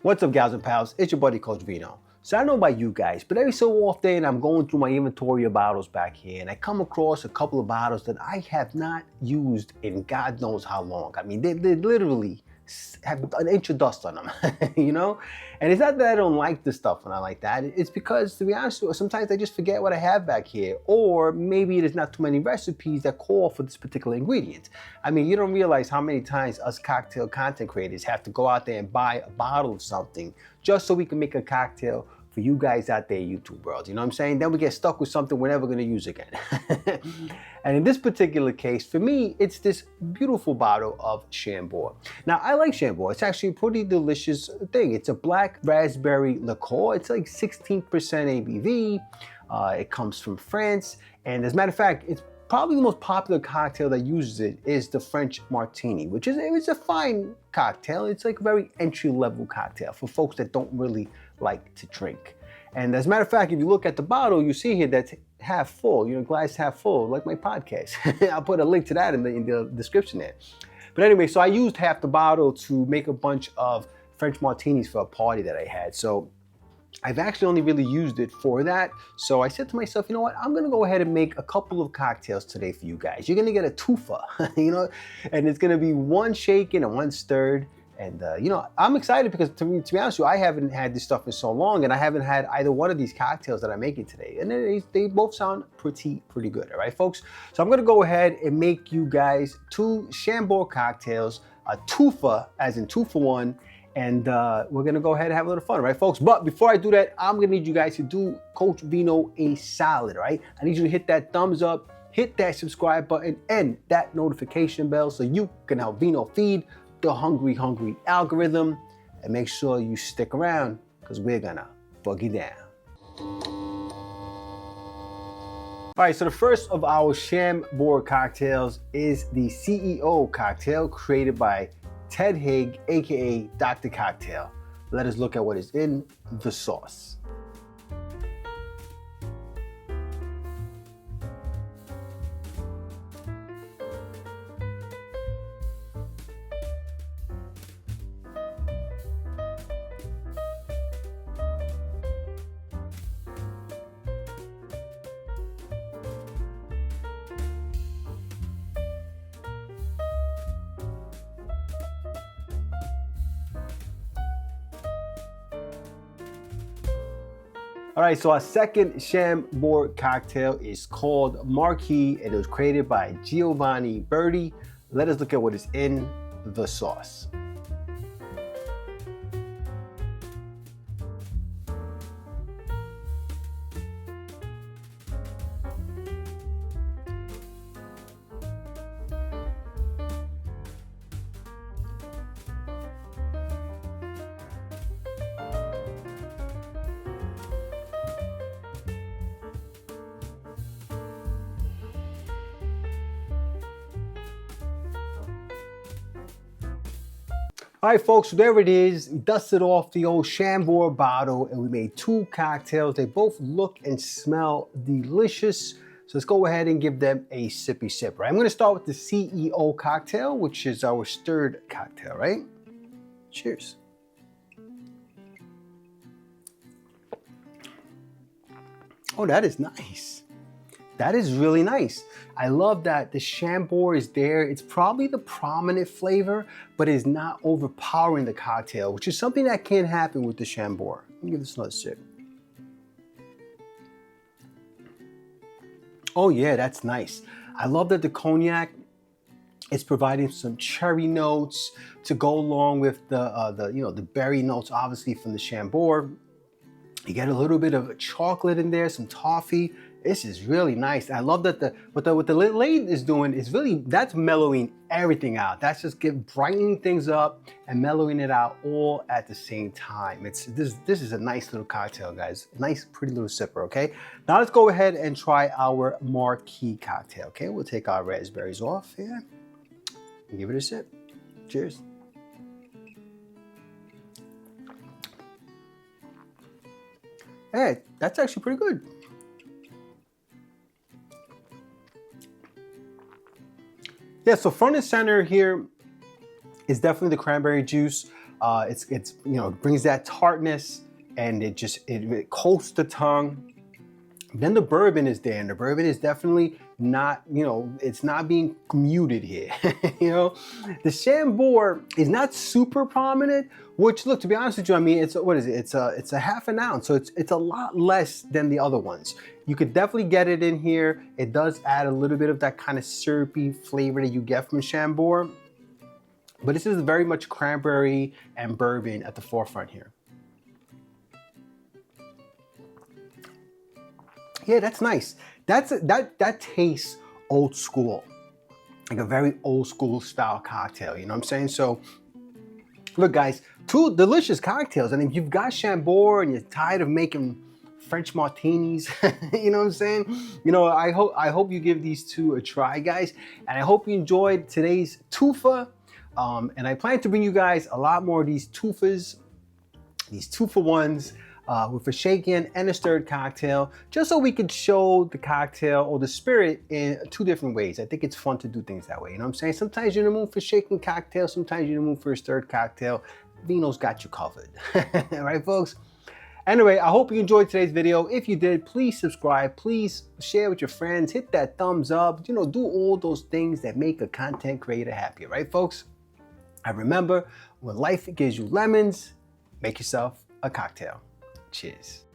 What's up, gals and pals? It's your buddy Coach Vino. So I don't know about you guys, but every so often I'm going through my inventory of bottles back here and I come across a couple of bottles that I have not used in God knows how long. I mean, they literally have an inch of dust on them, you know? And it's not that I don't like the stuff when I like that. It's because, to be honest with you, sometimes I just forget what I have back here. Or maybe there's not too many recipes that call for this particular ingredient. I mean, you don't realize how many times us cocktail content creators have to go out there and buy a bottle of something just so we can make a cocktail for you guys out there, YouTube world, you know what I'm saying? Then we get stuck with something we're never gonna use again. And in this particular case, for me, it's this beautiful bottle of Chambord. Now, I like Chambord. It's actually a pretty delicious thing. It's a black raspberry liqueur. It's like 16% ABV. It comes from France. And as a matter of fact, it's probably the most popular cocktail that uses it is the French Martini, which is it's a fine cocktail. It's like a very entry-level cocktail for folks that don't really like to drink. And as a matter of fact, if you look at the bottle, you see here that's half full, glass half full, like my podcast. I'll put a link to that in the description there. But anyway, so I used half the bottle to make a bunch of French martinis for a party that I had. So I've actually only really used it for that. So I said to myself, you know what? I'm gonna go ahead and make a couple of cocktails today for you guys. You're gonna get a twofer, and it's gonna be one shaken and one stirred. And I'm excited because to be honest with you, I haven't had this stuff in so long, and I haven't had either one of these cocktails that I'm making today. And they both sound pretty good, all right, folks? So I'm gonna go ahead and make you guys two Chambord cocktails, a twofer, as in 2 for 1, and we're gonna go ahead and have a little fun, right, folks? But before I do that, I'm gonna need you guys to do Coach Vino a solid, right? I need you to hit that thumbs up, hit that subscribe button, and that notification bell so you can help Vino feed the hungry algorithm, and make sure you stick around because we're gonna boogie down. All right, so the first of our Chambord cocktails is the CEO cocktail created by Ted Haigh, aka Dr. Cocktail. Let us look at what is in the sauce. All right, so our second Chambord cocktail is called MARQUEE. It was created by Giovanni Burdi. Let us look at what is in the sauce. All right, folks, so there it is. We dusted off the old Chambord bottle and we made 2 cocktails. They both look and smell delicious. So let's go ahead and give them a sippy sip, right? I'm gonna start with the CEO cocktail, which is our stirred cocktail, right? Cheers. Oh, that is nice. That is really nice. I love that the Chambord is there. It's probably the prominent flavor, but it's not overpowering the cocktail, which is something that can happen with the Chambord. Let me give this another sip. Oh yeah, that's nice. I love that the Cognac is providing some cherry notes to go along with the berry notes, obviously from the Chambord. You get a little bit of chocolate in there, some toffee. This is really nice. I love that what the Lillet is doing is really, that's mellowing everything out. That's just brightening things up and mellowing it out all at the same time. This is a nice little cocktail, guys. Nice, pretty little sipper, okay? Now let's go ahead and try our MARQUEE cocktail, okay? We'll take our raspberries off here and give it a sip. Cheers. Hey, that's actually pretty good. Yeah, so front and center here is definitely the cranberry juice. It's you know, it brings that tartness, and it coats the tongue. Then the bourbon is there, and the bourbon is definitely not, you know, it's not being muted here. You know, the Chambord is not super prominent, which, look, to be honest with you, I mean, it's, what is it? It's a half an ounce, so it's a lot less than the other ones. You could definitely get it in here. It does add a little bit of that kind of syrupy flavor that you get from Chambord, but this is very much cranberry and bourbon at the forefront here. Yeah, that's nice. That tastes old school, like a very old school style cocktail. You know what I'm saying? So, look, guys, two delicious cocktails. And if you've got Chambord and you're tired of making French martinis, you know what I'm saying? You know, I hope you give these two a try, guys. And I hope you enjoyed today's twofer. And I plan to bring you guys a lot more of these twofers, these 2-for-1s. With a shaken and a stirred cocktail, just so we could show the cocktail or the spirit in 2 different ways. I think it's fun to do things that way, you know what I'm saying? Sometimes you're in the mood for shaken cocktail, sometimes you're in the mood for a stirred cocktail. Vino's got you covered. All right, folks? Anyway, I hope you enjoyed today's video. If you did, please subscribe, please share with your friends, hit that thumbs up, you know, do all those things that make a content creator happy, right, folks? And remember, when life gives you lemons, make yourself a cocktail. Cheers.